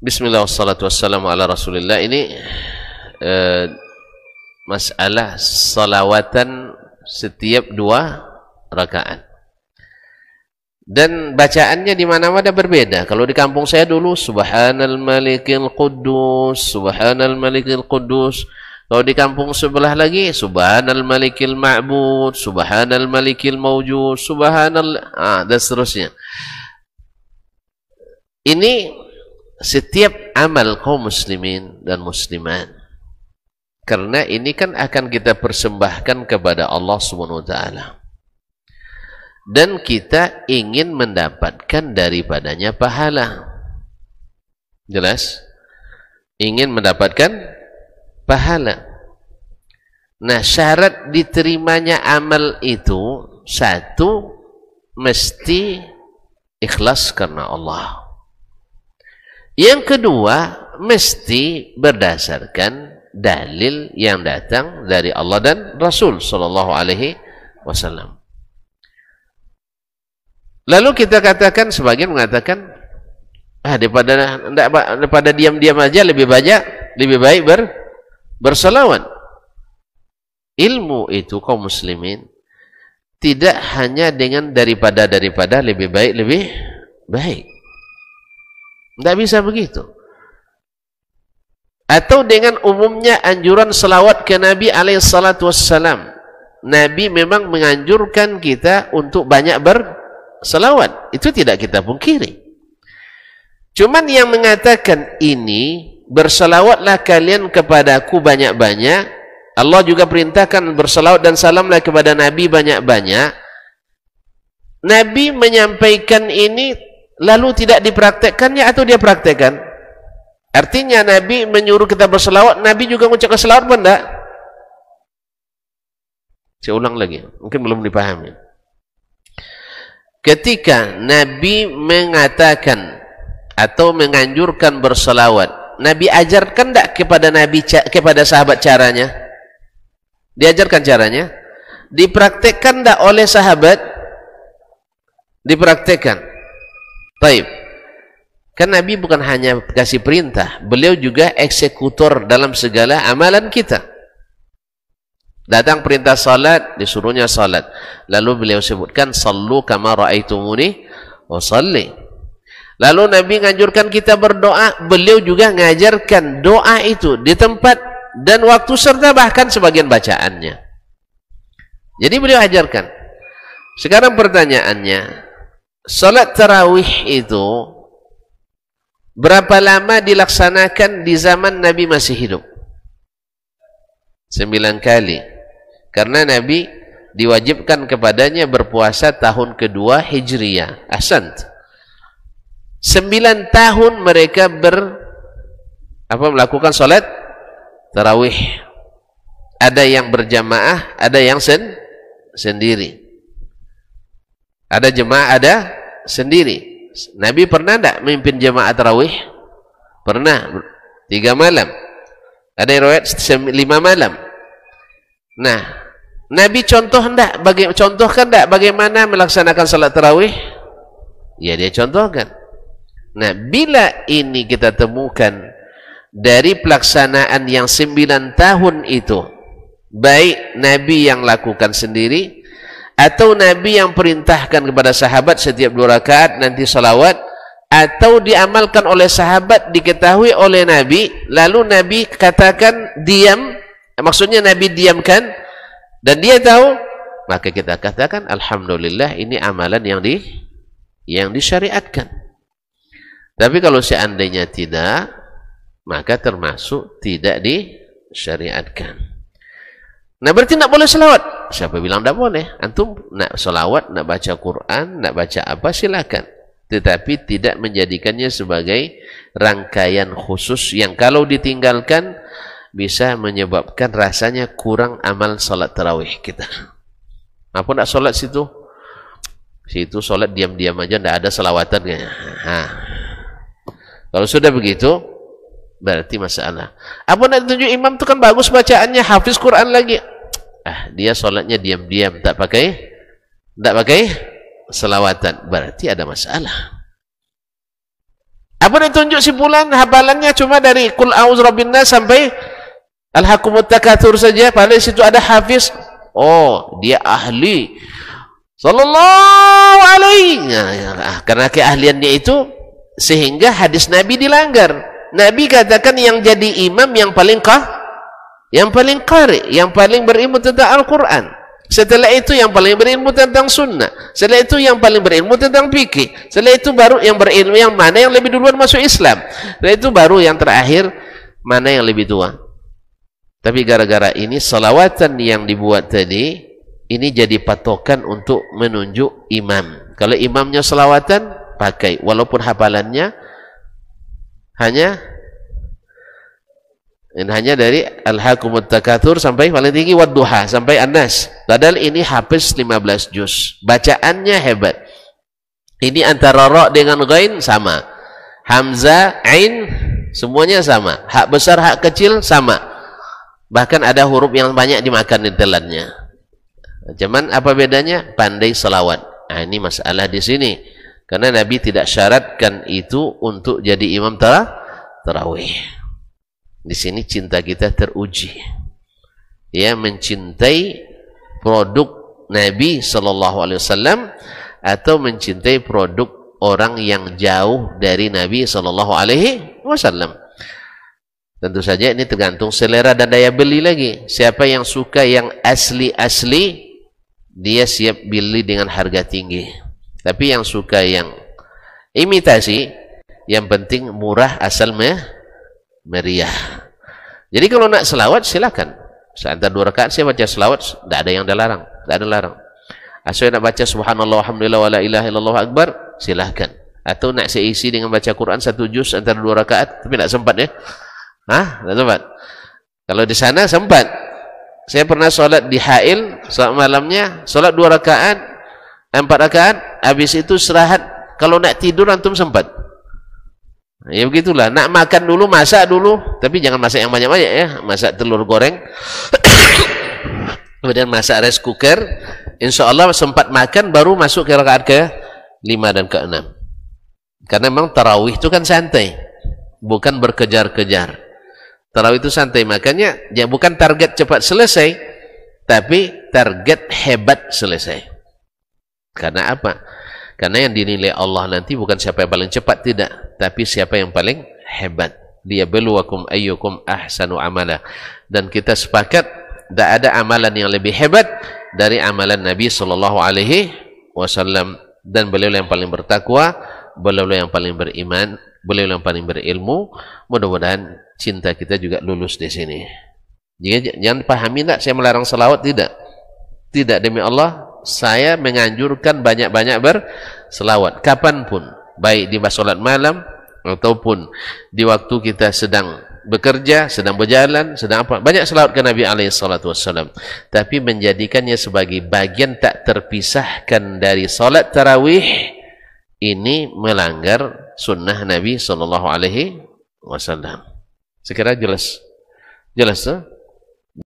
Bismillah wassalatu wassalamu ala rasulillah. Ini masalah salawatan setiap 2 rakaat. Dan bacaannya di mana-mana berbeda. Kalau di kampung saya dulu Subhanal Malikil Quddus, Subhanal Malikil Quddus. Kalau di kampung sebelah lagi Subhanal Malikil Ma'bud, Subhanal Malikil Mawjud, Subhanal dan seterusnya. Ini setiap amal kaum muslimin dan muslimat. Karena ini kan akan kita persembahkan kepada Allah Subhanahu wa taala. Dan kita ingin mendapatkan daripadanya pahala. Jelas? Ingin mendapatkan pahala. Nah, syarat diterimanya amal itu, 1, mesti ikhlas karena Allah. Yang kedua, mesti berdasarkan dalil yang datang dari Allah dan Rasul sallallahu alaihi wasallam. Lalu kita katakan, sebagian mengatakan, daripada diam-diam aja lebih baik berselawat. Ilmu itu kaum muslimin tidak hanya dengan daripada lebih baik. Tidak bisa begitu. Atau dengan umumnya anjuran selawat ke Nabi alaihissalatu wassalam. Nabi memang menganjurkan kita untuk banyak berselawat. Itu tidak kita pungkiri. Cuman yang mengatakan ini, berselawatlah kalian kepadaku banyak-banyak. Allah juga perintahkan berselawat dan salamlah kepada Nabi banyak-banyak. Nabi menyampaikan ini lalu tidak dipraktekkannya atau dia praktekkan? Artinya Nabi menyuruh kita berselawat, Nabi juga mengucapkan selawat pun enggak? Saya ulang lagi, mungkin belum dipahami. Ketika Nabi mengatakan atau menganjurkan berselawat, Nabi ajarkan enggak kepada sahabat caranya? Diajarkan caranya? Dipraktekkan enggak oleh sahabat? Dipraktekkan. Baik, kan Nabi bukan hanya kasih perintah, beliau juga eksekutor dalam segala amalan kita. Datang perintah salat, disuruhnya salat. Lalu beliau sebutkan, sallu kama ra'aitumuni wasalli. Lalu Nabi menganjurkan kita berdoa, beliau juga mengajarkan doa itu di tempat dan waktu serta bahkan sebagian bacaannya. Jadi beliau ajarkan. Sekarang pertanyaannya, salat tarawih itu berapa lama dilaksanakan di zaman Nabi masih hidup? 9 kali. Karena Nabi diwajibkan kepadanya berpuasa tahun kedua Hijriyah. Ahsant. 9 tahun mereka melakukan salat tarawih. Ada yang berjamaah, ada yang sendiri. Ada jemaah, ada sendiri. Nabi pernah tidak memimpin jemaah tarawih? Pernah. 3 malam. Ada yang riwayat 5 malam. Nah, Nabi contohkan tidak bagaimana melaksanakan salat tarawih? Ya, dia contohkan. Nah, bila ini kita temukan dari pelaksanaan yang 9 tahun itu, baik Nabi yang lakukan sendiri atau Nabi yang perintahkan kepada sahabat setiap 2 rakaat nanti salawat, atau diamalkan oleh sahabat, diketahui oleh Nabi, lalu Nabi katakan diam, maksudnya Nabi diamkan dan dia tahu, maka kita katakan alhamdulillah ini amalan yang disyariatkan. Tapi kalau seandainya tidak, maka termasuk tidak disyariatkan. Nah, berarti tidak boleh selawat. Siapa bilang tidak boleh? Antum nak selawat, nak baca Quran, nak baca apa, silakan. Tetapi tidak menjadikannya sebagai rangkaian khusus yang kalau ditinggalkan bisa menyebabkan rasanya kurang amal salat tarawih kita. Apa nak salat situ? Situ salat diam-diam aja, tidak ada selawatan kayaknya. Kalau sudah begitu, berarti masalah. Apa nak tunjuk imam itu kan bagus bacaannya, hafiz Quran lagi. Dia sholatnya diam-diam, tak pakai selawatan, berarti ada masalah. Apa ditunjuk si fulan hafalannya cuma dari Qul a'udzu birabbin nas sampai Alhaakumut takatsur saja, padahal situ ada hafiz. Oh, dia ahli. Sallallahu alaihi. Karena keahliannya itu sehingga hadis Nabi dilanggar. Nabi katakan yang jadi imam yang paling qari, yang paling berilmu tentang Al-Qur'an. Setelah itu yang paling berilmu tentang sunnah. Setelah itu yang paling berilmu tentang fikih. Setelah itu baru yang berilmu yang mana yang lebih duluan masuk Islam. Setelah itu baru yang terakhir mana yang lebih tua. Tapi gara-gara ini salawatan yang dibuat tadi ini jadi patokan untuk menunjuk imam. Kalau imamnya salawatan pakai walaupun hafalannya hanya dari Alhaakumut takatsur sampai paling tinggi wadduha sampai An-Nas. Padahal ini hafiz 15 juz. Bacaannya hebat. Ini antara ra dengan ghain sama. Hamzah, ain semuanya sama. Hak besar, hak kecil sama. Bahkan ada huruf yang banyak dimakan di telannya. Cuman apa bedanya? Pandai selawat. Nah, ini masalah di sini. Karena Nabi tidak syaratkan itu untuk jadi imam tarawih. Di sini cinta kita teruji. Ya, mencintai produk Nabi sallallahu alaihi wasallam atau mencintai produk orang yang jauh dari Nabi sallallahu alaihi wasallam. Tentu saja ini tergantung selera dan daya beli lagi. Siapa yang suka yang asli-asli, dia siap beli dengan harga tinggi. Tapi yang suka yang imitasi, yang penting murah asal meriah. Jadi kalau nak selawat silakan. Seantar 2 rakaat saya baca selawat, tidak ada yang dilarang, tidak ada larang. Asal nak baca subhanallah walhamdulillah wala ilaha illallah akbar, silakan. Atau nak saya isi dengan baca Quran 1 juz antara 2 rakaat, tapi tidak sempat ya. Tidak sempat. Kalau di sana sempat. Saya pernah sholat di Hail, sholat malamnya, sholat 2 rakaat, 4 rakaat, habis itu istirahat. Kalau nak tidur antum sempat. Ya begitulah, nak makan dulu, masak dulu, tapi jangan masak yang banyak-banyak ya. Masak telur goreng, kemudian masak rice cooker. Insya Allah sempat makan, baru masuk ke rakaat ke-5 dan ke-6. Karena memang tarawih itu kan santai, bukan berkejar-kejar. Tarawih itu santai, makanya ya bukan target cepat selesai, tapi target hebat selesai. Karena apa? Karena yang dinilai Allah nanti bukan siapa yang paling cepat, tidak, tapi siapa yang paling hebat. Liyabluwakum ayyukum ahsanu amala. Dan kita sepakat tidak ada amalan yang lebih hebat dari amalan Nabi sallallahu alaihi wasallam. Dan beliau yang paling bertakwa, beliau yang paling beriman, beliau yang paling berilmu. Mudah-mudahan cinta kita juga lulus di sini. Jangan pahami tak saya melarang salawat, tidak. Tidak, demi Allah saya menganjurkan banyak-banyak berselawat kapanpun, baik di salat malam ataupun di waktu kita sedang bekerja, sedang berjalan, sedang apa, banyak selawat ke Nabi alaihi salatu wassalam. Tapi menjadikannya sebagai bagian tak terpisahkan dari salat tarawih, ini melanggar sunnah Nabi sallallahu alaihi wasallam. Sekira jelas? Jelas,